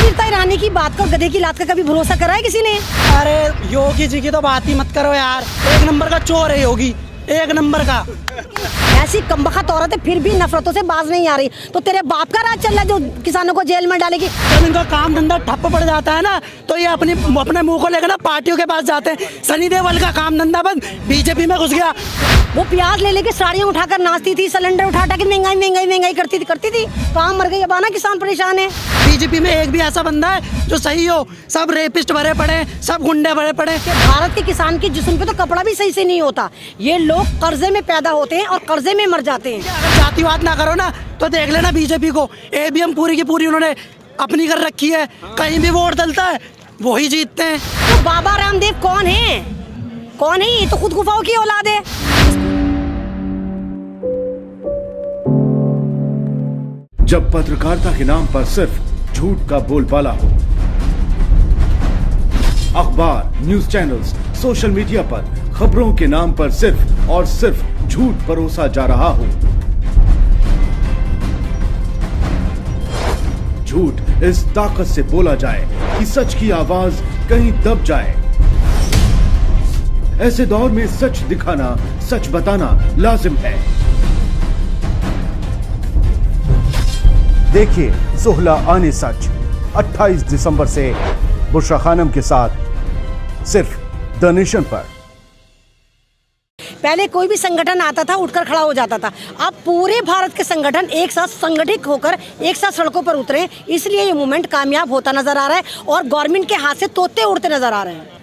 स्मृति ईरानी की बात को गधे की लात का कभी भरोसा करा है किसी ने? अरे योगी जी की तो बात ही मत करो यार, एक नंबर का चोर है योगी, एक नंबर का। ऐसी कमबख्त औरत है फिर भी नफरतों से बाज नहीं आ रही, तो तेरे बाप का राज चल रहा है जो किसानों को जेल में डालेगी। जब इनका काम धंधा ठप्प पड़ जाता है ना, तो ये अपने मुंह को लेकर ना पार्टियों के पास जाते हैं। सनी देओल का काम धंधा बंद, बीजेपी में घुस गया। वो प्याज ले लेके साड़ियाँ उठाकर नाचती थी, सिलेंडर उठा के महंगाई करती थी। काम मर गई, अब आना किसान परेशान है। बीजेपी में एक भी ऐसा बंदा है जो सही हो? सब रेपिस्ट भरे पड़े, सब गुंडे भरे पड़े। भारत के किसान के जिस्म पे तो कपड़ा भी सही से नहीं होता। ये लोग कर्जे में पैदा होते हैं और कर्जे में मर जाते हैं। अगर जातिवाद ना करो ना तो देख लेना बीजेपी को, एबीएम पूरी की पूरी उन्होंने अपनी कर रखी है। कहीं भी वोट डलता है वही जीतते हैं। तो बाबा रामदेव कौन है? कौन है? ये तो खुद गुफाओं की औलाद है। जब पत्रकारिता के नाम पर सिर्फ झूठ का बोलबाला हो, अखबार, न्यूज चैनल्स, सोशल मीडिया पर खबरों के नाम पर सिर्फ और सिर्फ झूठ परोसा जा रहा हो, झूठ इस ताकत से बोला जाए कि सच की आवाज कहीं दब जाए। ऐसे दौर में सच दिखाना, सच बताना लाजिम है। देखिए सोहला आने सच 28 दिसंबर से बुशरा खानम के साथ सिर्फ द नेशन पर। पहले कोई भी संगठन आता था उठकर खड़ा हो जाता था, अब पूरे भारत के संगठन एक साथ संगठित होकर एक साथ सड़कों पर उतरे, इसलिए ये मूवमेंट कामयाब होता नजर आ रहा है और गवर्नमेंट के हाथ से तोते उड़ते नजर आ रहे हैं।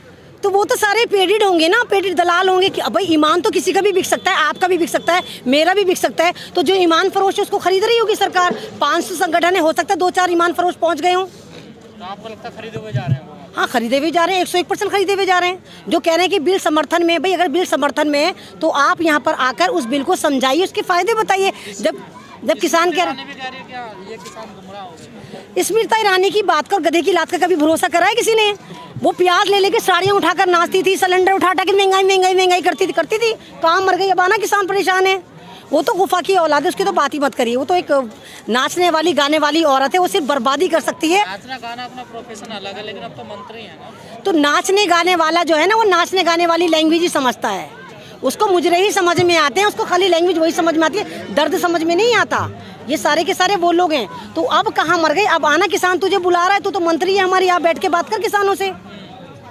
तो वो तो सारे पेडिड होंगे ना, पेडिड दलाल होंगे कि भाई ईमान तो किसी का भी बिक सकता है, आपका भी बिक सकता है, मेरा भी बिक सकता है। तो जो ईमान फरोश है उसको खरीद रही होगी सरकार। 500 संगठन है, हो सकता है 2-4 ईमान फरोश पहुंच गए हों। तो आपको लगता है खरीदे हुए जा रहे हैं? हाँ, खरीदे हुए जा रहे हैं, 101% खरीदे हुए जा रहे हैं। जो कह रहे हैं कि बिल समर्थन में, भाई अगर बिल समर्थन में है तो आप यहाँ पर आकर उस बिल को समझाइए, उसके फायदे बताइए। जब किसान कह रहे स्मृति ईरानी की बात को गधे की लात का कभी भरोसा करा है किसी ने? वो प्याज ले लेके साड़ियाँ उठाकर नाचती थी, सिलेंडर उठा के महंगाई करती थी। काम मर गई, अब आना किसान परेशान है। वो तो गुफा की औलाद है, उसकी तो बात ही मत करिए। वो तो एक नाचने वाली गाने वाली औरत है, वो सिर्फ बर्बादी कर सकती है। नाचना गाना अपना प्रोफेशन अलग है, लेकिन अब तो मंत्री है ना। तो नाचने गाने वाला जो है ना, वो नाचने गाने वाली लैंग्वेज ही समझता है। उसको मुजरे ही समझ में आते हैं, उसको खाली लैंग्वेज वही समझ में आती है, दर्द समझ में नहीं आता। ये सारे के सारे वो लोग हैं। तो अब कहाँ मर गए? अब आना किसान तुझे बुला रहा है, तो मंत्री है हमारी, यहाँ बैठ के बात कर किसानों से।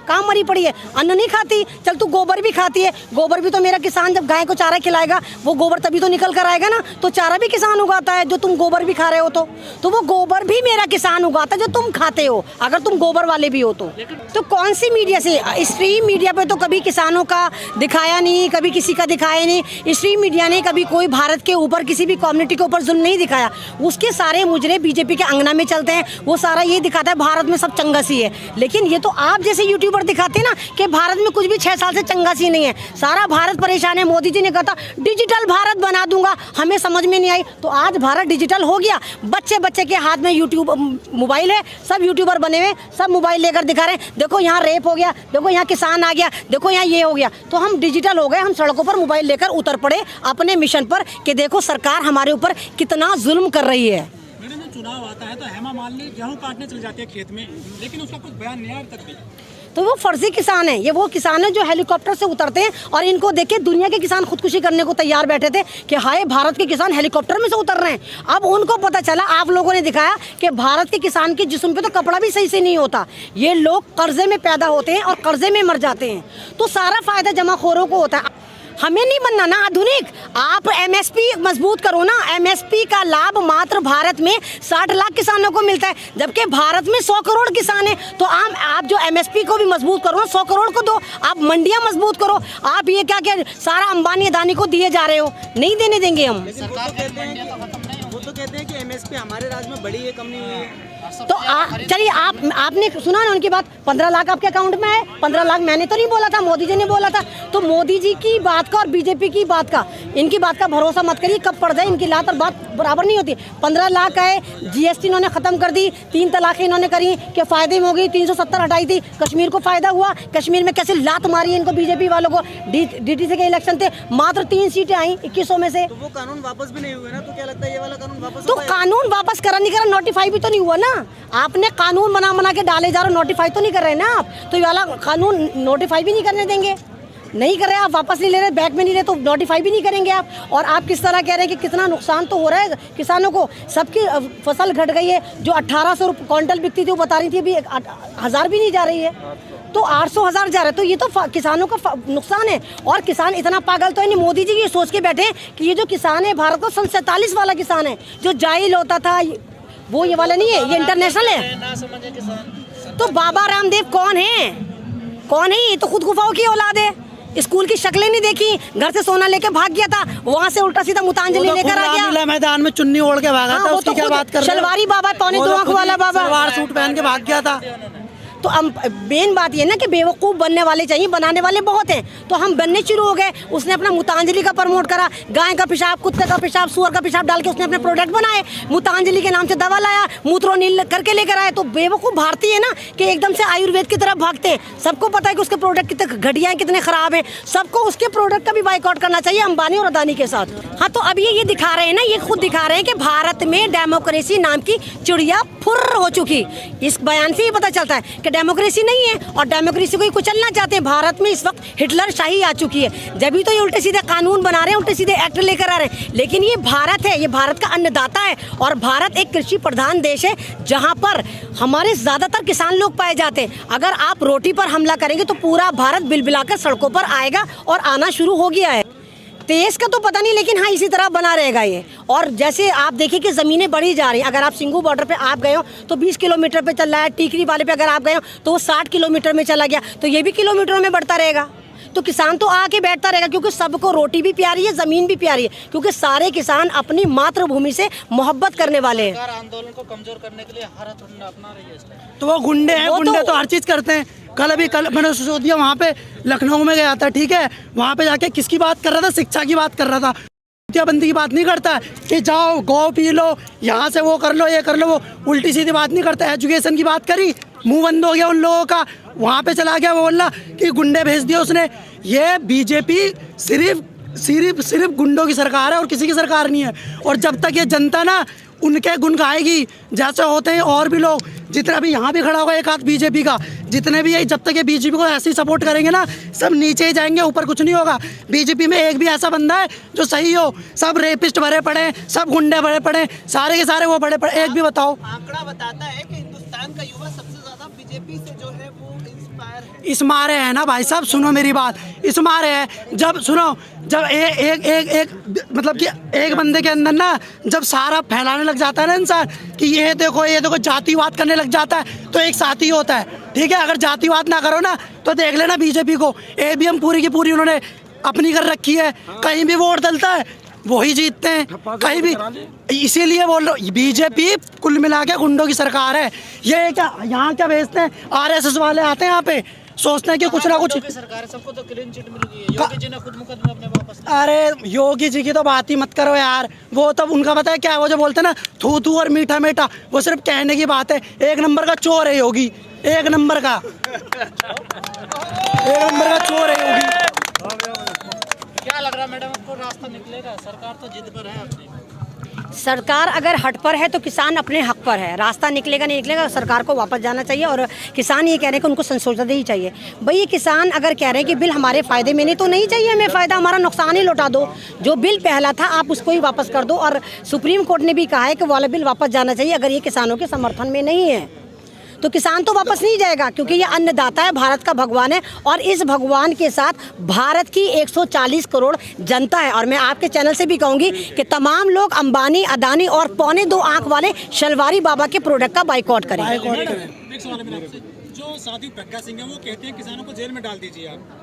काम मरी पड़ी है, अन्न नहीं खाती, चल तू गोबर भी खाती है। गोबर भी तो मेरा किसान जब गाय को चारा खिलाएगा वो गोबर तभी तो निकल कर आएगा ना। तो चारा भी किसान उगाता है, जो तुम गोबर भी खा रहे हो तो वो गोबर भी मेरा किसान उगाता है जो तुम खाते हो, अगर तुम गोबर वाले भी हो तो कौन सी मीडिया से? स्ट्रीम मीडिया पे तो कभी किसानों का दिखाया नहीं, कभी किसी का दिखाया नहीं। स्ट्रीम मीडिया ने कभी कोई भारत के ऊपर किसी भी कम्युनिटी के ऊपर जुल्म नहीं दिखाया। उसके सारे मुजरे बीजेपी के अंगना में चलते हैं, वो सारा ये दिखाता है भारत में सब चंगासी है। लेकिन ये तो आप जैसे यूट्यूबर दिखाते हैं ना कि भारत में कुछ भी 6 साल से चंगासी नहीं है, सारा भारत परेशान है। मोदी जी ने कहा था डिजिटल भारत बना दूंगा, हमें समझ में नहीं आई। तो आज भारत डिजिटल हो गया, बच्चे के हाथ में यूट्यूब मोबाइल है, सब यूट्यूबर बने हुए, सब मोबाइल लेकर दिखा रहे हैं, देखो यहाँ रेप हो गया, देखो यहाँ किसान आ गया, देखो यहाँ ये हो गया। तो हम डिजिटल हो गए, हम सड़कों पर मोबाइल लेकर उतर पड़े अपने मिशन पर कि देखो सरकार हमारे ऊपर कितना जुल्म कर रही है। चुनाव आता है तो हेमा मालिनी गेहूं काटने चल जाती है खेत में, लेकिन उसका कुछ बयान नहीं आया तक भी। तो वो फर्जी किसान है, ये वो किसान है जो हेलीकॉप्टर से उतरते हैं और इनको देख के दुनिया के किसान खुदकुशी करने को तैयार बैठे थे कि हाय भारत के किसान हेलीकॉप्टर में से उतर रहे हैं। अब उनको पता चला, आप लोगों ने दिखाया कि भारत के किसान के जिस्म पे तो कपड़ा भी सही से नहीं होता। ये लोग कर्जे में पैदा होते हैं और कर्जे में मर जाते हैं। तो सारा फायदा जमाखोरों को होता है, हमें नहीं बनना ना आधुनिक। आप एमएसपी मजबूत करो ना, एमएसपी का लाभ मात्र भारत में 60 लाख किसानों को मिलता है, जबकि भारत में 100 करोड़ किसान है। तो आप जो एमएसपी को भी मजबूत करो ना, 100 करोड़ को दो, आप मंडियां मजबूत करो। आप ये क्या सारा अंबानी अदानी को दिए जा रहे हो, नहीं देने देंगे हम। वो तो कहते हैं कि एमएसपी हमारे राज्य में बड़ी है, कम नहीं हुई है। तो चलिए आपने सुना ना उनकी बात, 15 लाख आपके अकाउंट में है। 15 लाख मैंने तो नहीं बोला था, मोदी जी ने बोला था। तो मोदी जी की बात का और बीजेपी की बात का, इनकी बात का भरोसा मत करिए, कब पड़ जाए इनकी लात और बात बराबर नहीं होती। 15 लाख है, जीएसटी इन्होंने खत्म कर दी, 3 तलाक़ें इन्होंने करी कि फायदे में हो गई, 370 हटाई थी, कश्मीर को फायदा हुआ। कश्मीर में कैसे लात मारी है इनको बीजेपी वालों को। डीटीसी के इलेक्शन थे, मात्र 3 सीटें आई 2100 में से। तो वो कानून वापस भी नहीं हुए ना, तो क्या लगता है ये वाला कानून वापस? तो कानून वापस करा नहीं करा, नोटिफाई भी तो नहीं हुआ ना। आपने कानून बना के डाले जा रहे, नोटिफाई तो नहीं कर रहे ना आप, तो ये वाला कानून नोटिफाई भी नहीं करने देंगे। नहीं कर रहे आप, वापस नहीं ले रहे, बैक में नहीं ले, तो नोटिफाई भी नहीं करेंगे आप। और आप किस तरह कह रहे हैं कि कितना नुकसान तो हो रहा है किसानों को, सबकी फसल घट गई है। जो 1800 क्विंटल बिकती थी वो बता रही थी अभी 1000 भी नहीं जा रही है, तो 800-1000 जा रहा है। तो ये तो किसानों का नुकसान है। और किसान इतना पागल तो है नहीं, मोदी जी ये सोच के बैठे कि ये जो किसान है भारत का सन 47 वाला किसान है, जो जाहिल होता था, वो ये वाला नहीं है, ये इंटरनेशनल है। ना समझे किसान। तो बाबा रामदेव कौन है? कौन है? ये तो खुद गुफाओं की औलाद है। स्कूल की शक्लें नहीं देखी, घर से सोना लेके भाग गया था, वहाँ से उल्टा सीधा मुतांजलि लेकर आ गया। मैदान में चुन्नी ओढ़ के भागा था, उसकी क्या बात कर रहे हो? शलवारी बाबा, पौने 2 आंख वाला बाबा, सलवार सूट पहन के भाग गया था। तो हम मेन बात ये ना कि बेवकूफ़ बनने वाले चाहिए, बनाने वाले बहुत हैं। तो हम बनने शुरू हो गए। उसने अपना मुतांजलि का प्रमोट करा, गाय का पेशाब, कुत्ते का पेशाब, सुअर का पेशाब डाल के उसने अपने प्रोडक्ट बनाए। मुतांजलि के नाम से दवा लाया, मूत्रो नील करके लेकर आए। तो बेवकूफ़ भारतीय है ना कि एकदम से आयुर्वेद की तरफ भागते हैं। सबको पता है कि उसके प्रोडक्ट कितने घटिया हैं, कितने खराब हैं। सबको उसके प्रोडक्ट का भी बाइकआउट करना चाहिए, अंबानी और अदानी के साथ। हाँ, तो अब ये दिखा रहे हैं ना, ये खुद दिखा रहे हैं कि भारत में डेमोक्रेसी नाम की चिड़िया फुर्र हो चुकी। इस बयान से ये पता चलता है कि डेमोक्रेसी नहीं है और डेमोक्रेसी को ही कुचलना चाहते हैं। भारत में इस वक्त हिटलर शाही आ चुकी है, जब भी तो ये उल्टे सीधे कानून बना रहे हैं, उल्टे सीधे एक्ट लेकर आ रहे हैं। लेकिन ये भारत है, ये भारत का अन्नदाता है और भारत एक कृषि प्रधान देश है जहां पर हमारे ज्यादातर किसान लोग पाए जाते हैं। अगर आप रोटी पर हमला करेंगे तो पूरा भारत बिलबिलाकर सड़कों पर आएगा और आना शुरू हो गया है। तेज का तो पता नहीं, लेकिन हाँ इसी तरह बना रहेगा ये। और जैसे आप देखिए कि ज़मीनें बढ़ी जा रही हैं। अगर आप सिंगू बॉर्डर पे आप गए हो तो 20 किलोमीटर पे चल रहा है, टीकरी वाले पे अगर आप गए हो तो वो 60 किलोमीटर में चला गया, तो ये भी किलोमीटरों में बढ़ता रहेगा। तो किसान तो आके बैठता रहेगा, क्योंकि सबको रोटी भी प्यारी है, ज़मीन भी प्यारी है, क्योंकि सारे किसान अपनी मातृभूमि से मोहब्बत करने वाले हैं। सरकार आंदोलन को कमजोर करने के लिए हर हथकंडा अपना रही है इस टाइम। तो वो गुंडे हैं, गुंडे तो हर चीज़ करते हैं। कल मैंने सोच दिया, वहाँ पे लखनऊ में गया था, ठीक है, वहाँ पे जाके किसकी बात कर रहा था? शिक्षा की बात कर रहा था। बंदी की बात नहीं करता है कि जाओ गौ पी लो, यहाँ से वो कर लो, ये कर लो, वो उल्टी सीधी बात नहीं करता। एजुकेशन की बात करी, मुंह बंद हो गया उन लोगों का। वहाँ पे चला गया, वो बोला कि गुंडे भेज दिए उसने। ये बीजेपी सिर्फ गुंडों की सरकार है और किसी की सरकार नहीं है। और जब तक ये जनता ना उनके गुण गाएगी, जैसे होते हैं और भी लोग, जितना भी यहाँ भी खड़ा होगा एक हाथ बीजेपी का, जितने भी जब तक ये बीजेपी को ऐसे ही सपोर्ट करेंगे ना, सब नीचे ही जाएंगे, ऊपर कुछ नहीं होगा। बीजेपी में एक भी ऐसा बंदा है जो सही हो? सब रेपिस्ट भरे पड़े हैं, सब गुंडे भरे पड़े हैं, सारे के सारे वो भरे पड़े। एक भी बताओ। आंकड़ा बताता है कि हिंदुस्तान का युवा सबसे ज्यादा बीजेपी से जो है वो इंस्पायर है। इस मारे है ना भाई साहब, सुनो मेरी बात, इस मारे है। जब सुनो, जब एक मतलब कि एक बंदे के अंदर ना जब सारा फैलाने लग जाता है ना इंसान कि ये देखो जातिवाद करने लग जाता है, तो एक साथी होता है, ठीक है। अगर जातिवाद ना करो ना तो देख लेना बीजेपी को, एबीएम पूरी की पूरी उन्होंने अपनी कर रखी है। कहीं भी वोट डलता है वही जीतते हैं, कहीं भी। इसीलिए बोल रहा हूँ, बीजेपी कुल मिला के गुंडों की सरकार है। ये क्या यहाँ क्या भेजते हैं? आरएसएस वाले आते हैं यहाँ पे, सोचते हैं कि कुछ ना कुछ। सरकार सबको तो क्लीन चिट मिल गई है, योगी जी ने खुद मुकदमे अपने वापस। अरे योगी जी की तो बात ही मत करो यार, वो तो उनका पता है क्या, वो जो बोलते हैं ना थू थू और मीठा मीठा, वो सिर्फ कहने की बात है। एक नंबर का चोर है योगी, एक नंबर का चोर है योगी। क्या लग रहा है मैडम, आपको रास्ता निकलेगा? सरकार तो जिद पर है अपनी। सरकार अगर हट पर है तो किसान अपने हक पर है। रास्ता निकलेगा नहीं निकलेगा, सरकार को वापस जाना चाहिए। और किसान ये कह रहे हैं कि उनको संशोधन ही चाहिए। भाई ये किसान अगर कह रहे हैं कि बिल हमारे फ़ायदे में नहीं, तो नहीं चाहिए हमें फ़ायदा, हमारा नुकसान ही लौटा दो। जो बिल पहला था आप उसको ही वापस कर दो। और सुप्रीम कोर्ट ने भी कहा है कि वाला बिल वापस जाना चाहिए अगर ये किसानों के समर्थन में नहीं है। तो किसान तो वापस नहीं जाएगा, क्योंकि ये अन्नदाता है, भारत का भगवान है। और इस भगवान के साथ भारत की 140 करोड़ जनता है। और मैं आपके चैनल से भी कहूँगी कि तमाम लोग अंबानी, अदानी और पौने 2 आंख वाले शलवारी बाबा के प्रोडक्ट का बाइकआउट करें। एक सवाल है मेरा आपसे, जो साध्वी प्रज्ञा सिंह है वो कहते हैं किसानों को जेल में डाल दीजिए आप।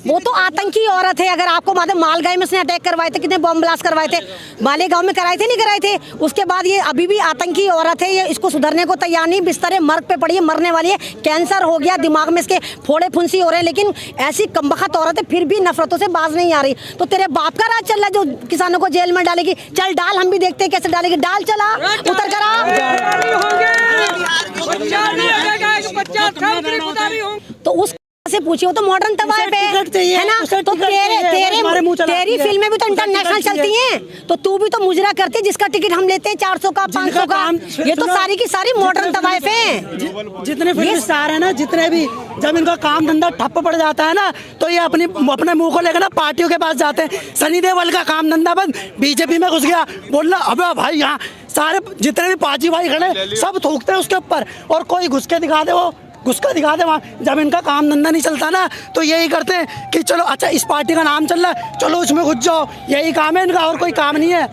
वो तो आतंकी औरत है। अगर आपको मालगांव में उसने अटैक करवाए थे, कितने बम ब्लास्ट करवाए थे, मालेगांव में कराए थे, नहीं कराए थे? उसके बाद ये अभी भी आतंकी औरत है, ये इसको सुधरने को तैयार नहीं। बिस्तरे मर्ग पे पड़ी है, मरने वाली है, कैंसर हो गया, दिमाग में इसके फोड़े फुंसी हो रहे हैं। लेकिन ऐसी कमबख्त औरत है, फिर भी नफरतों से बाज नहीं आ रही। तो तेरे बाप का राज चल रहा है जो किसानों को जेल में डालेगी। चल डाल, हम भी देखते हैं कैसे डालेगी। डाल, चला उतर करा। तो उस से पूछिए, वो तो मॉडर्न तवाइफ उसे टिकट चाहिए, है ना। उसे तो टिकट चाहिए, हमारे मुंह चलाती तेरी है। फिल्में भी तो उसे इंटरनेशनल टिकट चलती चाहिए। हैं, तो तू भी तो मुजरा करती है जिसका टिकट हम लेते हैं 400 का, 500 का। ये तो सारी की सारी मॉडर्न तवाइफ है। जितने फिल्म स्टार है ना, जितने भी, जब इनका काम धंधा ठप्प पड़ जाता है ना, तो ये अपने मुंह को लेकर ना पार्टियों के पास जाते हैं। सनी देओल का काम धंधा बंद, बीजेपी में घुस गया, बोलना अबे भाई यहाँ सारे जितने भी पाजी भाई खड़े सब थूकते हैं उसके ऊपर, और कोई घुस के दिखा दे, वो घुस कर दिखा दे वहाँ। जब इनका काम धंधा नहीं चलता ना, तो यही करते हैं कि चलो अच्छा इस पार्टी का नाम चल रहा है, चलो उसमें घुस जाओ, यही काम है इनका, और कोई काम नहीं है।